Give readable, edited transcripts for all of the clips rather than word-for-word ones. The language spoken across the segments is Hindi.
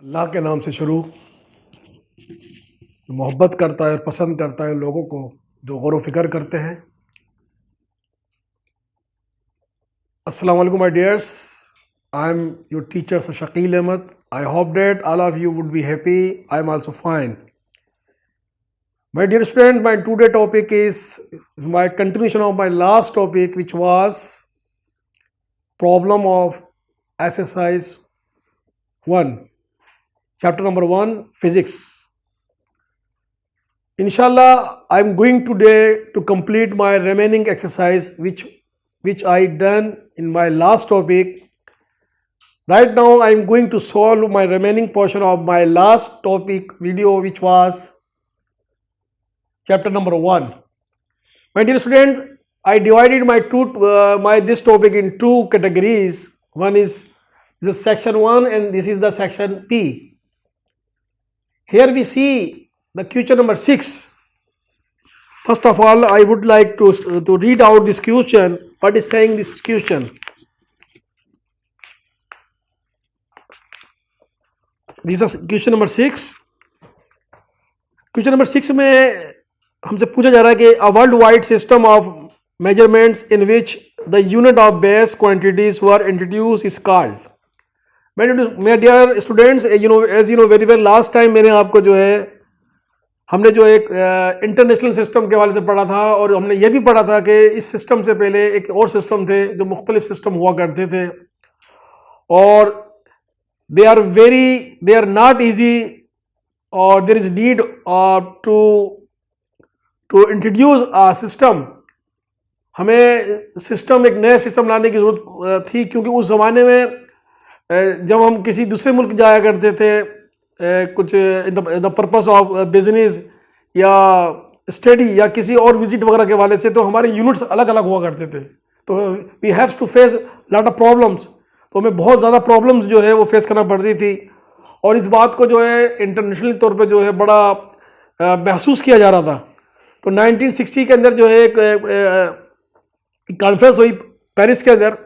अल्लाह के नाम से शुरू। मोहब्बत करता है और पसंद करता है लोगों को जो गौर व फिक्र करते हैं। अस्सलाम वालेकुम my dears, I am your teacher sir Shakeel Ahmed. I hope that all of you would be happy. I am also fine. My dear students, my today topic is my continuation of my last topic, which was problem of exercise 1, chapter number 1, physics. Inshallah, I am going today to complete my remaining exercise, which I done in my last topic. Right now, I am going to solve my remaining portion of my last topic video, which was chapter number 1. My dear students, I divided this topic in two categories. One is this section 1 and this is the section P. Here we see the question number 6. First of all, I would like to read out this question. What is saying this question? This is question number 6. Question number 6 में हमसे पूछा जा रहा है कि a worldwide system of measurements in which the unit of base quantities were introduced is called. My dear students, as you know very well, last time मैंने आपको जो है हमने जो एक इंटरनेशनल सिस्टम के हवाले से पढ़ा था और हमने ये भी पढ़ा था कि इस सिस्टम से पहले एक और सिस्टम थे जो मुख्तलिफ सिस्टम हुआ करते थे और they are not easy or there is need to introduce a system. हमें सिस्टम एक नया सिस्टम लाने की ज़रूरत थी क्योंकि उस ज़माने में जब हम किसी दूसरे मुल्क जाया करते थे कुछ द पर्पस ऑफ बिजनेस या स्टडी या किसी और विजिट वगैरह के वाले से, तो हमारे यूनिट्स अलग अलग हुआ करते थे। तो we have to face lot of problems. तो हमें बहुत ज़्यादा प्रॉब्लम्स जो है वो फेस करना पड़ती थी और इस बात को जो है इंटरनेशनल तौर पे जो है बड़ा महसूस किया जा रहा था। तो 1960 के अंदर जो है एक कॉन्फ्रेंस हुई पेरिस के अंदर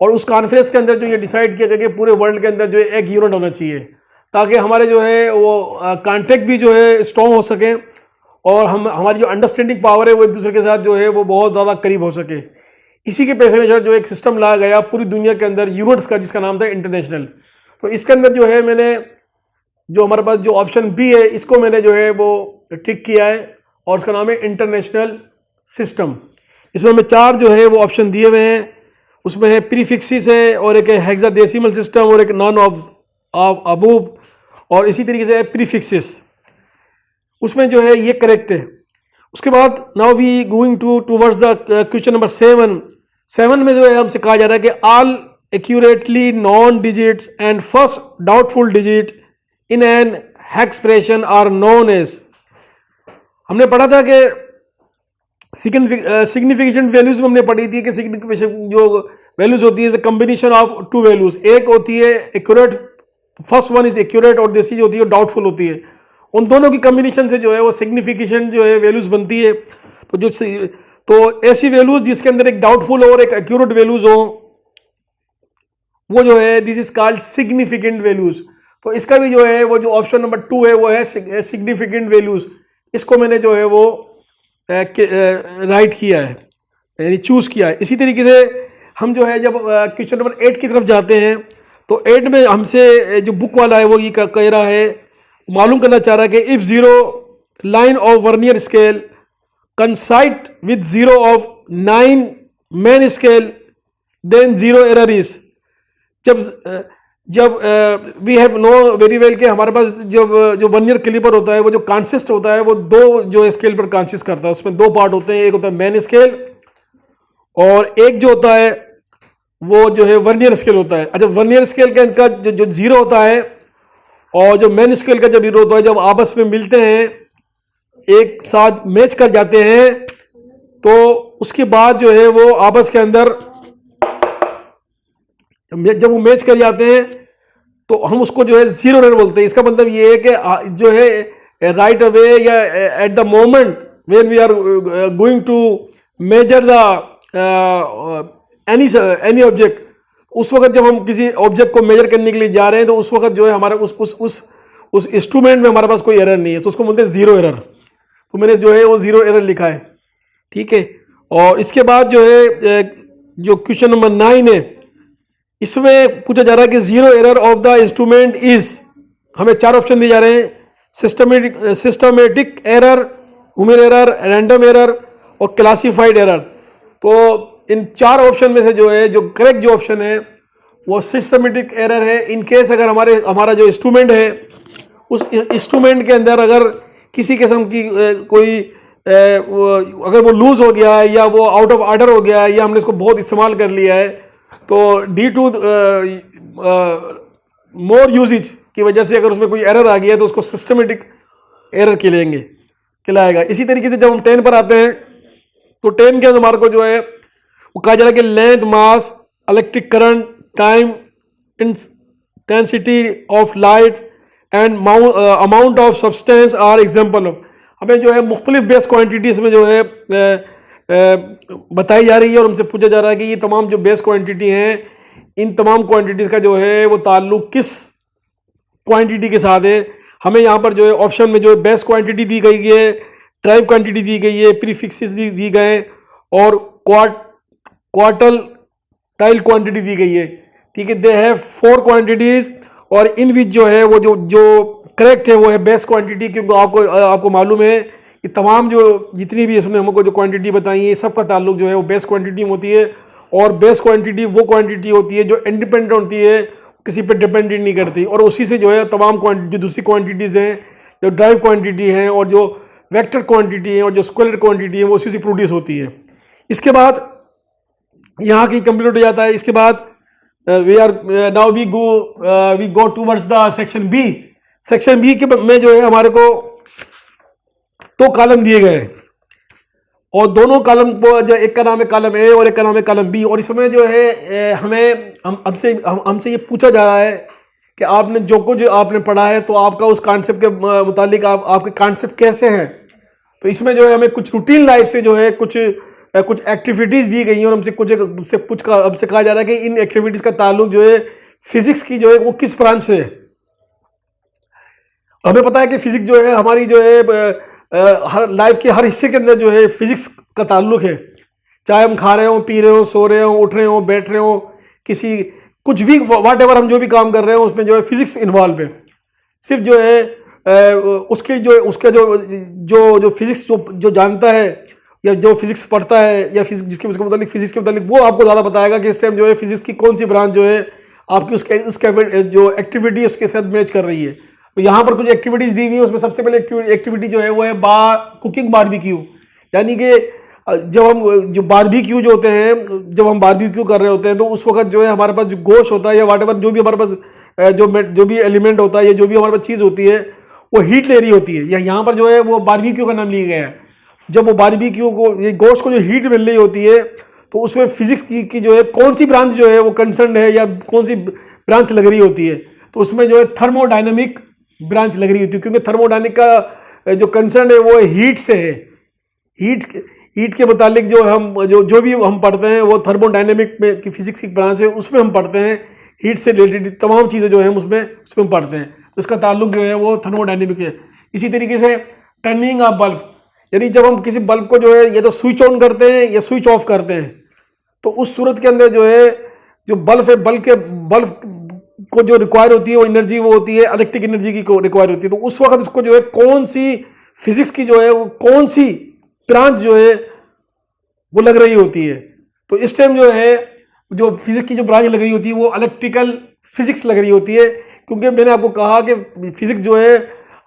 और उस कॉन्फ्रेंस के अंदर जो ये डिसाइड किया गया कि पूरे वर्ल्ड के अंदर जो है एक यूनिट होना चाहिए ताकि हमारे जो है वो कॉन्टेक्ट भी जो है स्ट्रॉन्ग हो सके और हमारी जो अंडरस्टैंडिंग पावर है वो एक दूसरे के साथ जो है वो बहुत ज़्यादा करीब हो सके। इसी के पैसे में जो एक सिस्टम लाया गया पूरी दुनिया के अंदर यूनिट्स का, जिसका नाम था इंटरनेशनल। तो इसके अंदर जो है मैंने जो हमारे पास जो ऑप्शन बी है इसको मैंने जो है वो टिक किया है और उसका नाम है इंटरनेशनल सिस्टम। इसमें हमें 4 जो है वो ऑप्शन दिए हुए हैं। उसमें है प्रीफिक्सिस है और एक है हेक्साडेसिमल सिस्टम और एक नॉन ऑफ अबूब और इसी तरीके से है प्रीफिक्सिस। उसमें जो है ये करेक्ट है। उसके बाद now we going towards the question number 7 में जो है हमसे कहा जा रहा है कि all accurately known digits and first doubtful digit in an expression are known as. हमने पढ़ा था कि सिग्निफिकेंट वैल्यूज में हमने पढ़ी थी कि सिग्निफिकेशन जो वैल्यूज होती है कॉम्बिनेशन ऑफ 2 वैल्यूज। एक होती है accurate, first one is accurate और दूसरी जो होती है डाउटफुल होती है। उन दोनों की कॉम्बिनेशन से जो है वो सिग्निफिकेशन जो है वैल्यूज बनती है। तो ऐसी वैल्यूज जिसके अंदर एक डाउटफुल और एक एक्यूरेट वैल्यूज हो वो जो है this is called significant values. तो इसका भी जो है वो जो ऑप्शन नंबर 2 है वो है सिग्निफिकेंट वैल्यूज। इसको मैंने जो है वो राइट किया है, यानी चूज किया है। इसी तरीके से हम जो है जब क्वेश्चन नंबर 8 की तरफ जाते हैं तो 8 में हमसे जो बुक वाला है वो ये कह रहा है, मालूम करना चाह रहा है कि if 0 line of vernier scale coincide with 0 of 9 main scale then 0 error is. जब we have no very well कि हमारे पास जो वर्नियर कैलिपर होता है वो जो कंसिस्ट होता है वो 2 जो स्केल पर कंसिस्ट करता है। उसमें 2 पार्ट होते हैं, एक होता है मेन स्केल और एक जो होता है वो जो है वर्नियर स्केल होता है। अच्छा, वर्नियर स्केल का जो 0 होता है और जो मेन स्केल का जब 0 होता है, जब आपस में मिलते हैं एक साथ मैच कर जाते हैं तो उसके बाद जो है वो आपस के अंदर जब वो मैच कर जाते हैं तो हम उसको जो है 0 एरर बोलते हैं। इसका मतलब ये है कि जो है राइट अवे या at the moment when we are going to measure the any object, उस वक्त जब हम किसी ऑब्जेक्ट को मेजर करने के लिए जा रहे हैं तो उस वक्त जो है हमारा उस इंस्ट्रूमेंट में हमारे पास कोई एरर नहीं है, तो उसको बोलते हैं जीरो एरर। तो मैंने जो है वो जीरो एरर लिखा है, ठीक है। और इसके बाद जो है जो क्वेश्चन नंबर 9 है, इसमें पूछा जा रहा है कि zero error of the instrument is, हमें 4 ऑप्शन दिए जा रहे हैं, systematic error, human error, random error और क्लासिफाइड एरर। तो इन 4 ऑप्शन में से जो है जो करेक्ट जो ऑप्शन है वो सिस्टमेटिक एरर है। इन केस अगर हमारा जो इंस्ट्रूमेंट है उस इंस्ट्रूमेंट के अंदर अगर किसी किस्म की कोई अगर वो लूज हो गया है या वो आउट ऑफ ऑर्डर हो गया है या हमने इसको बहुत इस्तेमाल कर लिया है, तो डी टू मोर यूजेज की वजह से अगर उसमें कोई एरर आ गया है तो उसको सिस्टमेटिक एरर कहलाएगा। इसी तरीके से जब हम 10 पर आते हैं तो 10 के अंदर हमारे को जो है वो कहा जा रहा है कि length, mass, electric current, time, intensity of light and amount of substance are example of. हमें जो है मुख्तलिफ बेस क्वांटिटीज में जो है बताई जा रही है और हमसे पूछा जा रहा है कि ये तमाम जो बेस क्वांटिटी हैं, इन तमाम क्वांटिटीज का जो है वो ताल्लुक किस क्वांटिटी के साथ है। हमें यहाँ पर जो है ऑप्शन में जो है बेस क्वांटिटी दी गई है, ट्राइब क्वांटिटी दी गई है, प्रीफिक्सेस दी गए और क्वार्टल टाइल क्वांटिटी दी गई है, ठीक है। दे हैव 4 क्वांटिटीज और इन विच जो है वो जो करेक्ट है वो है बेस क्वांटिटी, क्योंकि आपको मालूम है कि तमाम जो जितनी भी इसमें हमको जो क्वांटिटी बताई है सबका ताल्लुक जो है वो बेस क्वांटिटी में होती है। और बेस क्वांटिटी वो क्वांटिटी होती है जो इंडिपेंडेंट होती है, किसी पे डिपेंडेंट नहीं करती, और उसी से जो है तमाम जो दूसरी क्वांटिटीज़ हैं, जो ड्राइव क्वांटिटी हैं और जो वेक्टर क्वांटिटी है और जो स्केलर क्वांटिटी है वो उसी से प्रोड्यूस होती है। इसके बाद यहाँ की कंप्लीट हो जाता है। इसके बाद now we go towards the section B. Section B के में जो है हमारे को 2 कॉलम दिए गए हैं और दोनों कॉलम को जो एक का नाम है कॉलम ए और एक का नाम है कॉलम बी। और इसमें जो है हमसे ये पूछा जा रहा है कि आपने जो कुछ आपने पढ़ा है तो आपका उस कॉन्सेप्ट के मुतालिक आपके कॉन्सेप्ट कैसे हैं। तो इसमें जो है हमें कुछ रूटीन लाइफ से जो है कुछ एक्टिविटीज़ दी गई हैं और हमसे कहा जा रहा है कि इन एक्टिविटीज़ का ताल्लुक जो है फिजिक्स की जो है वो किस ब्रांच से है। हमें पता है कि फिजिक्स जो है हमारी जो है हर लाइफ के हर हिस्से के अंदर जो है फिजिक्स का ताल्लुक है, चाहे हम खा रहे हो, पी रहे हो, सो रहे हो, उठ रहे हो, बैठ रहे हो, किसी कुछ भी वाट एवर हम जो भी काम कर रहे हो उसमें जो है फिजिक्स इन्वॉल्व है। सिर्फ जो है उसके फिजिक्स जो जानता है या जो फिजिक्स पढ़ता है या जिसके मुतालिक फिजिक्स के मुतालिक वो आपको ज़्यादा बताएगा कि इस टाइम जो है फिजिक्स की कौन सी ब्रांच जो है आपकी उसके जो एक्टिविटी उसके साथ मैच कर रही है। तो यहाँ पर कुछ एक्टिविटीज़ दी हुई है, उसमें सबसे पहले एक्टिविटी जो है वो है कुकिंग बारबेक्यू। यानी कि जब हम जो बारबेक्यू जो होते हैं, जब हम बारबेक्यू कर रहे होते हैं तो उस वक्त जो है हमारे पास जो गोश्त होता है या वाटेवर जो भी हमारे पास जो भी एलिमेंट होता है या जो भी हमारे पास चीज़ होती है वो हीट ले रही होती है। या यहाँ पर जो है वो बारबेक्यू का नाम लिया गया है। जब वो बारबेक्यू को ये गोश्त को जो हीट मिल रही होती है तो उसमें फिजिक्स की जो है कौन सी ब्रांच जो है वो कंसर्न है या कौन सी ब्रांच लग रही होती है, तो उसमें जो है थर्मोडायनेमिक ब्रांच लग रही होती है, क्योंकि थर्मोडायनेमिक का जो कंसर्न है वो हीट से है। हीट के मुतालिक जो भी हम पढ़ते हैं वो थर्मोडायनेमिक में की फिजिक्स की ब्रांच है, उसमें हम पढ़ते हैं हीट से रिलेटेड तमाम चीज़ें जो है उसमें हम पढ़ते हैं, तो उसका ताल्लुक जो है वो थर्मोडायनेमिक है। इसी तरीके से टर्निंग ऑफ बल्ब, यानी जब हम किसी बल्ब को जो है या तो स्विच ऑन करते हैं या स्विच ऑफ करते हैं, तो उस सूरत के अंदर जो है जो बल्ब है बल्ब को जो रिक्वायर होती है वो एनर्जी वो होती है इलेक्ट्रिक एनर्जी की रिक्वायर होती है। तो उस वक्त उसको जो है कौन सी फिजिक्स की जो है वो कौन सी ब्रांच जो है वो लग रही होती है। तो इस टाइम जो है जो फिजिक्स की जो ब्रांच लग रही होती है वो इलेक्ट्रिकल फिजिक्स लग रही होती है, क्योंकि मैंने आपको कहा कि फिजिक्स जो है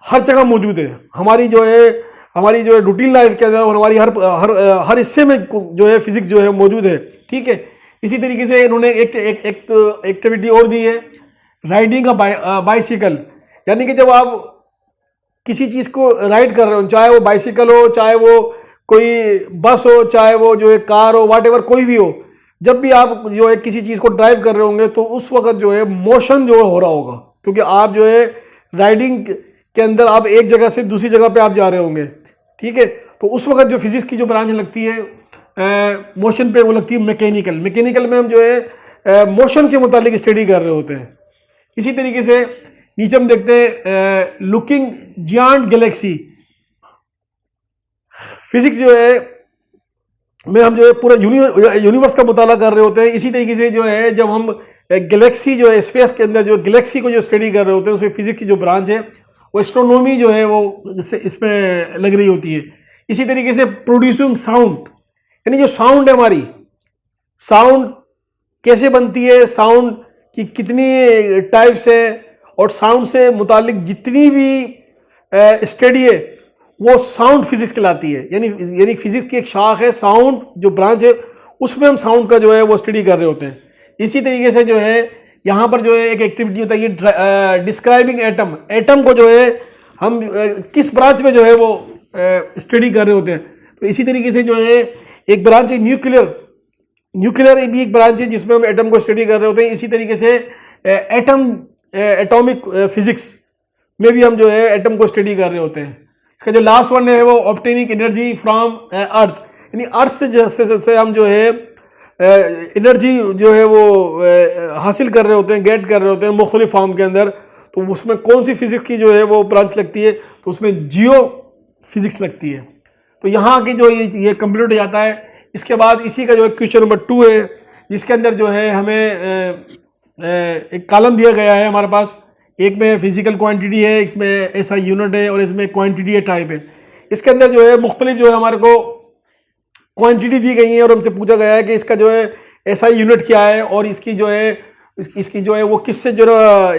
हर जगह मौजूद है। हमारी जो है रूटीन लाइफ के अंदर और हमारी हर हिस्से में जो है फिजिक्स जो है मौजूद है, ठीक है। इसी तरीके से इन्होंने एक एक्टिविटी और दी है, राइडिंग अ बाइसिकल। यानी कि जब आप किसी चीज़ को राइड कर रहे हो, चाहे वो बाइसिकल हो, चाहे वो कोई बस हो, चाहे वो जो है कार हो, व्हाटएवर कोई भी हो, जब भी आप जो है किसी चीज़ को ड्राइव कर रहे होंगे तो उस वक्त जो है मोशन जो हो रहा होगा, क्योंकि आप जो है राइडिंग के अंदर आप एक जगह से दूसरी जगह पे आप जा रहे होंगे, ठीक है। तो उस वक्त जो फिजिक्स की जो ब्रांच लगती है मोशन पे वो लगती है मैकेनिकल में हम जो है मोशन के मुतालिक स्टडी कर रहे होते हैं। इसी तरीके से नीचे हम देखते हैं लुकिंग जियांट गैलेक्सी, फिजिक्स जो है में हम जो है पूरा यूनिवर्स का मुताला कर रहे होते हैं। इसी तरीके से जो है जब हम गैलेक्सी जो है स्पेस के अंदर जो गैलेक्सी को जो स्टडी कर रहे होते हैं, उसमें फिजिक्स की जो ब्रांच है वो एस्ट्रोनॉमी जो है वो इसमें लग रही होती है। इसी तरीके से प्रोड्यूसिंग साउंड, यानी जो साउंड है हमारी, साउंड कैसे बनती है, साउंड की कितनी टाइप्स है, और साउंड से मुतालिक जितनी भी स्टडी है वो साउंड फिजिक्स कहलाती है। यानी फिजिक्स की एक शाख है, साउंड जो ब्रांच है, उसमें हम साउंड का जो है वो स्टडी कर रहे होते हैं। इसी तरीके से जो है यहाँ पर जो है एक एक्टिविटी होता है ये डिस्क्राइबिंग एटम, एटम को जो है हम किस ब्रांच में जो है वो स्टडी कर रहे होते हैं। तो इसी तरीके से जो है एक ब्रांच है न्यूक्लियर, न्यूक्लियर भी एक ब्रांच है जिसमें हम एटम को स्टडी कर रहे होते हैं। इसी तरीके से एटॉमिक फिजिक्स में भी हम जो है एटम को स्टडी कर रहे होते हैं। इसका जो लास्ट वन है वो ऑब्टेनिंग एनर्जी फ्रॉम अर्थ, यानी अर्थ से हम जो है एनर्जी जो है वो हासिल कर रहे होते हैं, गेट कर रहे होते हैं मुख्तलिफ फॉर्म के अंदर। तो उसमें कौन सी फिजिक्स की जो है वो ब्रांच लगती है, तो उसमें जियो फिजिक्स लगती है। तो यहाँ की जो ये कंप्लीट हो जाता है। इसके बाद इसी का जो है क्वेश्चन नंबर 2 है, जिसके अंदर जो है हमें एक कॉलम दिया गया है हमारे पास, एक में फिजिकल क्वांटिटी है, इसमें एसआई यूनिट है, और इसमें क्वांटिटी है टाइप है। इसके अंदर जो है मुख्तलिफ जो है हमारे को क्वांटिटी दी गई है, और हमसे पूछा गया है कि इसका जो है एसआई यूनिट क्या है, और इसकी जो है इसकी जो है वो किससे जो है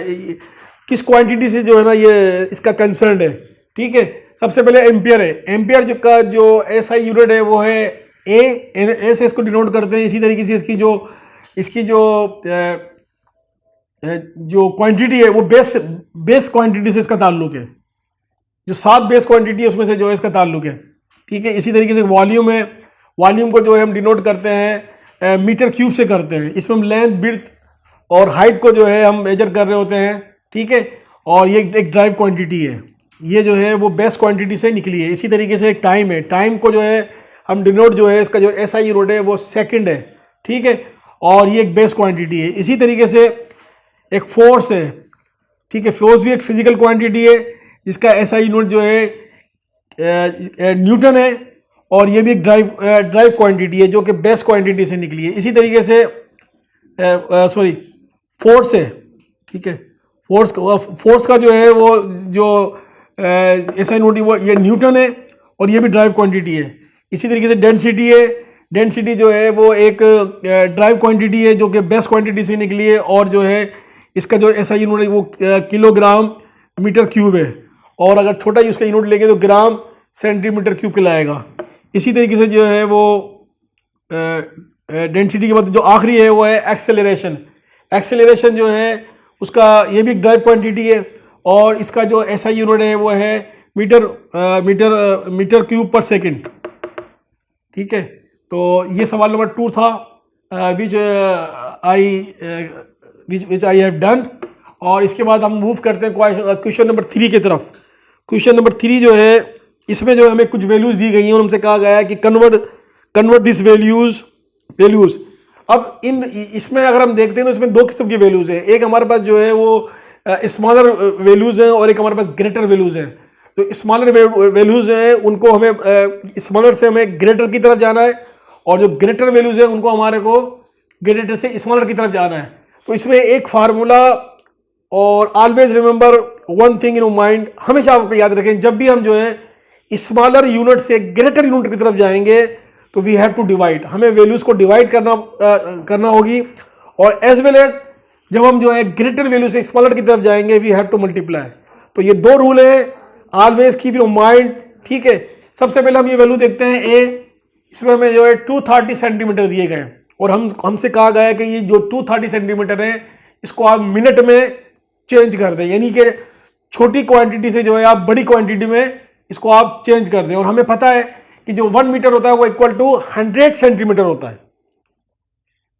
किस क्वांटिटी से जो है ना ये इसका कंसर्न है। ठीक है, सबसे पहले एम्पियर है। एम्पियर जो का जो एसआई यूनिट है वो है ए से इसको डिनोट करते हैं। इसी तरीके से इसकी जो क्वांटिटी है वो बेस क्वांटिटी से इसका ताल्लुक है। जो 7 बेस क्वांटिटी है उसमें से जो है इसका ताल्लुक है। ठीक है, इसी तरीके से वॉल्यूम है, वॉल्यूम को जो है हम डिनोट करते हैं मीटर क्यूब से करते हैं। इसमें हम लेंथ, विड्थ और हाइट को जो है हम मेजर कर रहे होते हैं। ठीक है, और ये एक ड्राइव क्वांटिटी है, ये जो है वो बेस क्वांटिटी से निकली है। इसी तरीके से एक टाइम है, टाइम को जो है हम डिनोट जो है इसका जो एसआई यूनिट है वो सेकंड है। ठीक है, और ये एक बेस क्वांटिटी है। इसी तरीके से एक फोर्स है। ठीक है, फोर्स भी एक फिजिकल क्वांटिटी है, जिसका एसआई यूनिट जो है न्यूटन है, और ये भी एक ड्राइव क्वांटिटी है जो कि बेस क्वांटिटी से निकली है। इसी तरीके से फोर्स है। ठीक है, फोर्स का जो है वो जो एसआई यूनिट वो ये न्यूटन है, और ये भी ड्राइव क्वांटिटी है। इसी तरीके से डेंसिटी है, डेंसिटी जो है वो एक ड्राइव क्वांटिटी है जो कि बेस क्वांटिटी से निकली है, और जो है इसका जो एसआई यूनिट है वो किलोग्राम मीटर क्यूब है, और अगर छोटा ही उसका यूनिट लेंगे तो ग्राम सेंटीमीटर क्यूब कहलाएगा। इसी तरीके से जो है वो डेंसिटी के बाद जो आखिरी है वो है एक्सेलरेशन। एक्सेलरेशन जो है उसका ये भी ड्राइव क्वांटिटी है, और इसका जो एसआई यूनिट है वो है मीटर क्यूब पर सेकंड। ठीक है, तो ये सवाल नंबर 2 था विच आई हैव डन। और इसके बाद हम मूव करते हैं क्वेश्चन नंबर 3 की तरफ। क्वेश्चन नंबर 3 जो है इसमें जो हमें कुछ वैल्यूज दी गई हैं, और हमसे कहा गया है कि कन्वर्ट दिस वैल्यूज। अब इसमें अगर हम देखते हैं तो इसमें 2 किस्म की वैल्यूज है। एक हमारे पास जो है वो स्मॉलर वैल्यूज हैं, और एक हमारे पास ग्रेटर वैल्यूज हैं। तो स्मॉलर वैल्यूज हैं उनको हमें स्मॉलर से हमें ग्रेटर की तरफ जाना है, और जो ग्रेटर वैल्यूज हैं उनको हमारे को ग्रेटर से स्मॉलर की तरफ जाना है। तो इसमें एक फार्मूला, और always remember one thing in mind, हमेशा आप याद रखें जब भी हम जो है स्मॉलर यूनिट से ग्रेटर यूनिट की तरफ जाएंगे तो वी हैव टू डिवाइड, हमें वैल्यूज को डिवाइड करना होगी। और एज वेल एज जब हम जो है ग्रेटर वैल्यू से स्मॉलर की तरफ जाएंगे वी हैव टू मल्टीप्लाई। तो ये 2 रूल है, ऑलवेज कीप इन माइंड। ठीक है, सबसे पहले हम ये वैल्यू देखते हैं ए, इसमें हमें जो है 230 सेंटीमीटर दिए गए, और हमसे कहा गया है कि ये जो 230 सेंटीमीटर है इसको आप मिनट में चेंज कर दें, यानी कि छोटी क्वांटिटी से जो है आप बड़ी क्वांटिटी में इसको आप चेंज कर दें। और हमें पता है कि जो 1 मीटर होता है वो इक्वल टू 100 सेंटीमीटर होता है।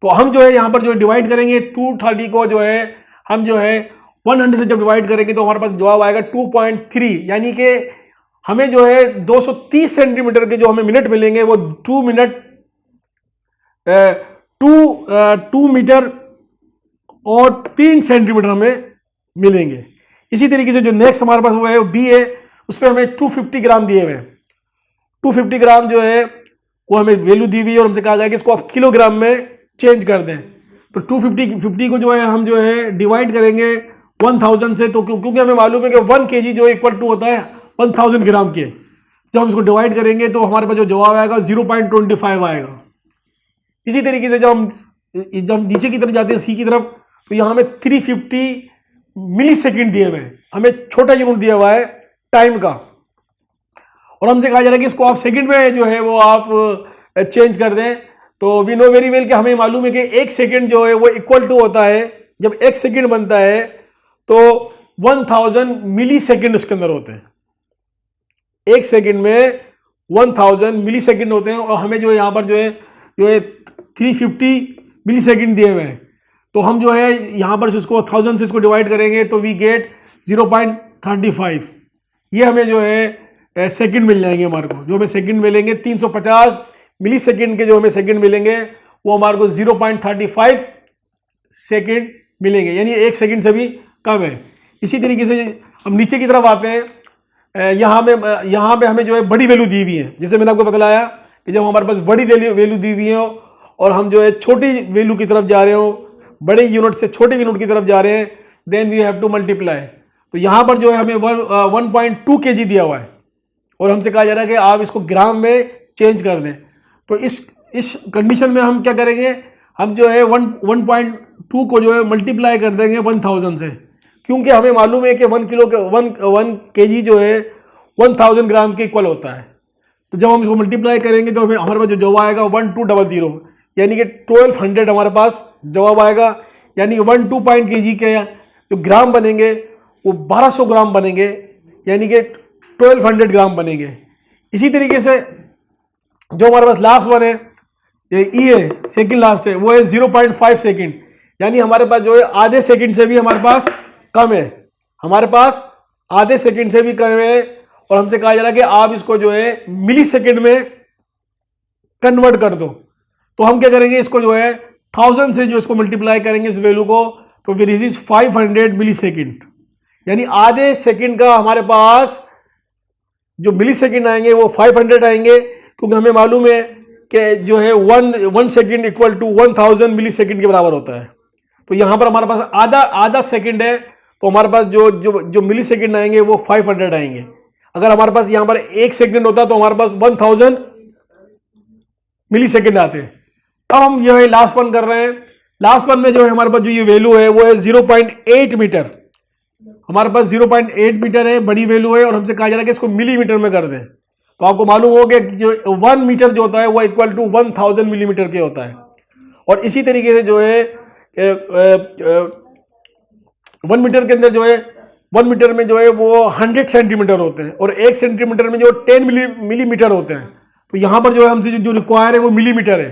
तो हम जो है यहाँ पर जो डिवाइड करेंगे 230 को जो है हम जो है 100 से जब डिवाइड करेंगे तो हमारे पास जवाब आएगा 2.3, यानी कि हमें जो है 230 सेंटीमीटर के जो हमें मिनट मिलेंगे वो 2 मीटर और 3 सेंटीमीटर हमें मिलेंगे। इसी तरीके से जो नेक्स्ट हमारे पास हुआ है बी है, उस पर हमें 250 ग्राम दिए हुए हैं। 250 ग्राम जो है वो हमें वैल्यू दी हुई है और हमसे कहा गया कि इसको आप किलोग्राम में चेंज कर दें। तो 250 को जो है हम जो है डिवाइड करेंगे 1000 से, तो क्योंकि हमें मालूम है कि 1 kg जो इक्वल टू होता है 1000 ग्राम के। जब हम इसको डिवाइड करेंगे तो हमारे पास जो जवाब आएगा 0.25 आएगा। इसी तरीके से जब नीचे की तरफ जाते हैं सी की तरफ, तो यहाँ हमें 350 मिली सेकेंड दिए हुए हैं, हमें छोटा यूनिट दिया हुआ है टाइम का, और हमसे कहा जा रहा है कि इसको आप सेकंड में जो है वो आप चेंज कर दें। तो वी नो वेरी वेल कि हमें मालूम है कि 1 सेकेंड जो है वो इक्वल टू होता है, जब 1 सेकेंड बनता है तो 1000 मिली सेकेंड उसके अंदर होते हैं। 1 सेकेंड में 1000 मिली सेकेंड होते हैं, और हमें जो है यहाँ पर जो है 350 मिली सेकेंड दिए हुए हैं। तो हम जो है यहाँ पर इसको 1000 से इसको डिवाइड करेंगे तो वी गेट 0.35। ये हमें जो है सेकंड मिल जाएंगे हमारे को। जो हमें सेकंड मिलेंगे 350 मिली सेकेंड के जो हमें सेकंड मिलेंगे वो हमारे को 0.35 सेकंड मिलेंगे, यानी 1 सेकंड से भी कम है। इसी तरीके से हम नीचे की तरफ आते हैं। यहाँ पे हमें जो है बड़ी वैल्यू दी हुई है। जैसे मैंने आपको बतलाया कि जब हमारे पास बड़ी वैल्यू दी हुई है और हम जो है छोटी वैल्यू की तरफ जा रहे हो, बड़े यूनिट से छोटे यूनिट की तरफ जा रहे हैं, then we have to multiply. तो यहाँ पर जो है हमें 1.2 kg दिया हुआ है और हमसे कहा जा रहा है कि आप इसको ग्राम में चेंज कर दें। तो इस कंडीशन में हम क्या करेंगे, हम जो है 1.2 को जो है मल्टीप्लाई कर देंगे 1000 से, क्योंकि हमें मालूम है कि 1 kg जो है 1000 ग्राम के इक्वल होता है। तो जब हम इसको मल्टीप्लाई करेंगे तो हमें हमारे पास जो जवाब आएगा 1200, यानी कि 1200 हमारे पास जवाब आएगा। यानी 12 kg के जो ग्राम बनेंगे वो 1200 ग्राम बनेंगे, यानी कि 1200 ग्राम बनेंगे। इसी तरीके से जो हमारे पास लास्ट वन है, ये ई है, सेकंड लास्ट है, वो है 0.5 सेकंड, यानी हमारे पास जो है आधे सेकंड से भी हमारे पास कम है, हमारे पास आधे सेकंड से भी कम है। और हमसे कहा जा रहा है कि आप इसको जो है मिली सेकेंड में कन्वर्ट कर दो। तो हम क्या करेंगे, इसको जो है 1000 से जो इसको मल्टीप्लाई करेंगे इस वैल्यू को, तो फिर इज 500 मिली सेकेंड, यानी आधे सेकंड का हमारे पास जो मिली सेकेंड आएंगे वो 500 आएंगे, क्योंकि हमें मालूम है कि जो है 1 second equal to 1000 millisecond के बराबर होता है। तो यहाँ पर हमारे पास आधा सेकेंड है, तो हमारे पास जो मिली सेकेंड आएंगे वो 500 आएंगे। अगर हमारे पास यहाँ पर 1 सेकेंड होता तो हमारे पास 1000 मिली सेकेंड आते। अब हम जो है लास्ट वन कर रहे हैं। लास्ट वन में जो है हमारे पास जो ये वैल्यू है वो है 0.8 मीटर। हमारे पास 0.8 मीटर है, बड़ी वैल्यू है, और हमसे कहा जा रहा है कि इसको मिलीमीटर में कर दें। तो आपको मालूम होगा कि जो 1 मीटर जो होता है वो इक्वल टू 1000 मिलीमीटर के होता है। और इसी तरीके से जो है 1 मीटर के अंदर जो है 1 मीटर में जो है वो 100 सेंटीमीटर होते हैं, और 1 सेंटीमीटर में जो 10 मिलीमीटर होते हैं। तो यहाँ पर जो है हमसे जो रिक्वायर है वो मिलीमीटर है,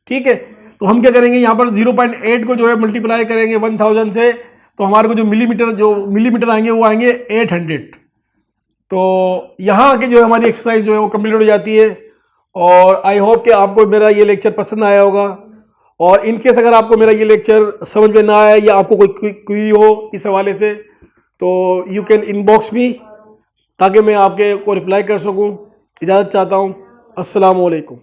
ठीक है। तो हम क्या करेंगे, यहाँ पर 0.8 को जो है मल्टीप्लाई करेंगे 1000 से, तो हमारे को जो मिलीमीटर आएंगे वो आएंगे 800। तो यहाँ आके जो है हमारी एक्सरसाइज जो है वो कंप्लीट हो जाती है। और आई होप कि आपको मेरा ये लेक्चर पसंद आया होगा। और इनकेस अगर आपको मेरा ये लेक्चर समझ में ना आया या आपको कोई क्वेरी हो इस हवाले से, तो यू कैन इनबॉक्स मी, ताकि मैं आपके को रिप्लाई कर सकूं। इजाज़त चाहता हूं। अस्सलाम वालेकुम।